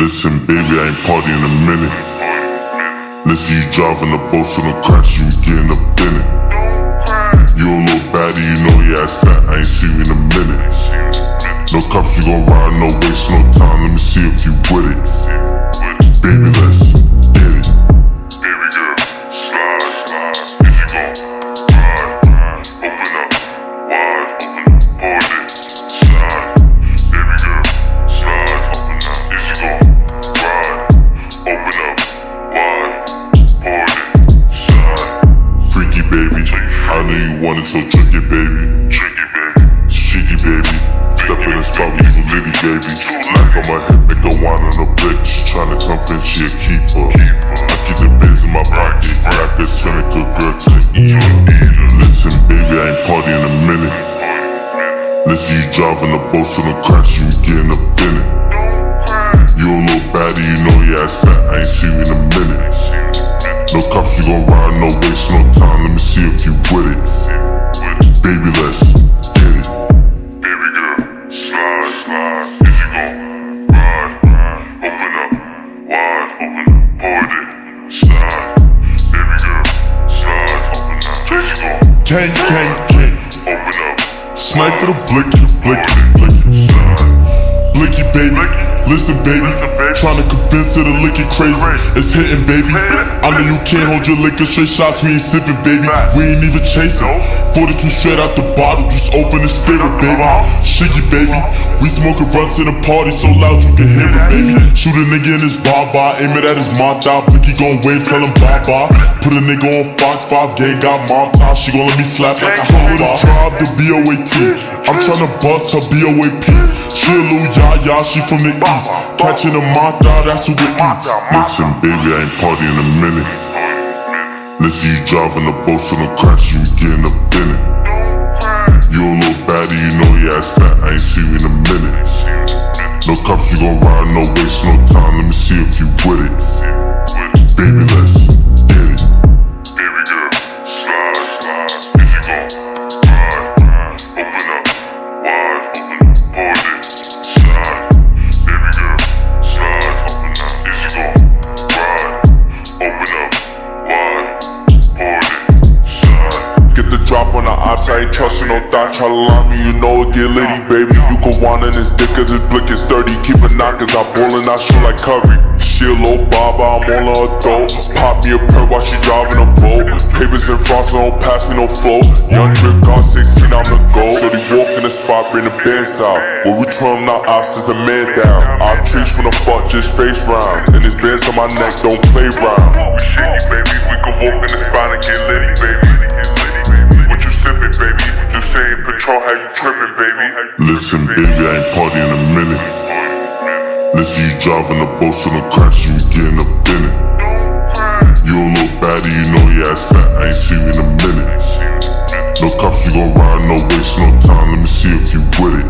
Listen, baby, I ain't party in a minute. Listen, you driving the boat, so don't crash, you getting up in it. You a little baddie, you know your ass fat, I ain't see you in a minute. No cops, you gon' ride, no waste, no time, let me see if you with it. Baby, let's get it. Baby girl, slide, slide. If you gon' ride, open up, wide, hold it, slide. Baby girl, slide, open up. If you gon' ride, open up, wide, hold it, slide. Freaky baby, I know you want it, so drink it, baby. Drink it, baby. Cheeky baby, step in the spot with you litty, baby. Knock on my hip, make a wine on a bitch. Tryna convince she a keeper. I keep the biz in my pocket, I could turn a good girl to an eater. Listen, baby, I ain't party in a minute. Listen, you driving the boat, so don't crash, you getting up in it. You a little baddie, you know your ass fat, I ain't see you in a minute. No cops, you gon' ride, no waste, no time, let me see if you with it. Baby, let's get it. Baby girl, slide, slide. If you gon' ride, open up, wide, hold it, slide. Baby girl, slide, open up. If you gon' Gang. open up, Sniper the blicky. Blicky, baby. Listen, baby. Tryna convince her to lick it crazy. It's hitting, baby. I know you can't hold your liquor, straight shots, we ain't sipping, baby. We ain't even chasing. 42 straight out the bottle, just open and steer it, baby. Shiggy, baby. We smoking runs in the party so loud you can hear it, baby. Shoot a nigga in his bar, aim it at his mata. Blicky gon' wave, tell him bye-bye. Put a nigga on Fox 5, gang got montage. She gon' let me slap like a hot drive the BOAT. I'm tryna bust her BOA piece. She a little yah-yah, she from the east. Catching a mata, that's who it eats. Listen, baby, I ain't party in a minute. Listen, you driving the boat, so don't crash, you getting up in it. You a little baddie, you know your ass fat, I ain't see you in a minute. No cops, you gon' ride, no waste, no time, let me see if you with it. Baby, let's get it. baby girl, slide, slide. If you gon' ride, open up, wide, hold it, slide. Baby girl, slide, open up. If you gon' ride, open up, wide, hold it, slide. Get the drop on the ops, I ain't trusting no thought. Try to lie me, you know it get litty, baby. You can want in his dick cause his blick is sturdy. Keep it knockers, I ballin', I shoot like Curry. She a little baba, I'm all on her throat. Pop me a perk while she driving a boat. Papers and frost, don't pass me no flow. Young drip got 16, I'm the goal. Shorty walk in the spot, bring the bands out. When we twirl our ops, is a man down. Our trees from the fuck, just face rounds. And this bands on my neck, don't play round. We shitty, baby. We can walk in the spot and get litty, baby. What you sippin', baby? Just saying patrol, how you trippin', baby? Listen, baby, I ain't party in a minute. Listen, you driving the boat, so don't crash, you getting up in it. You a little baddie, you know your ass fat, I ain't see you in a minute. No cops, you gon' ride, no waste, no time, let me see if you with it.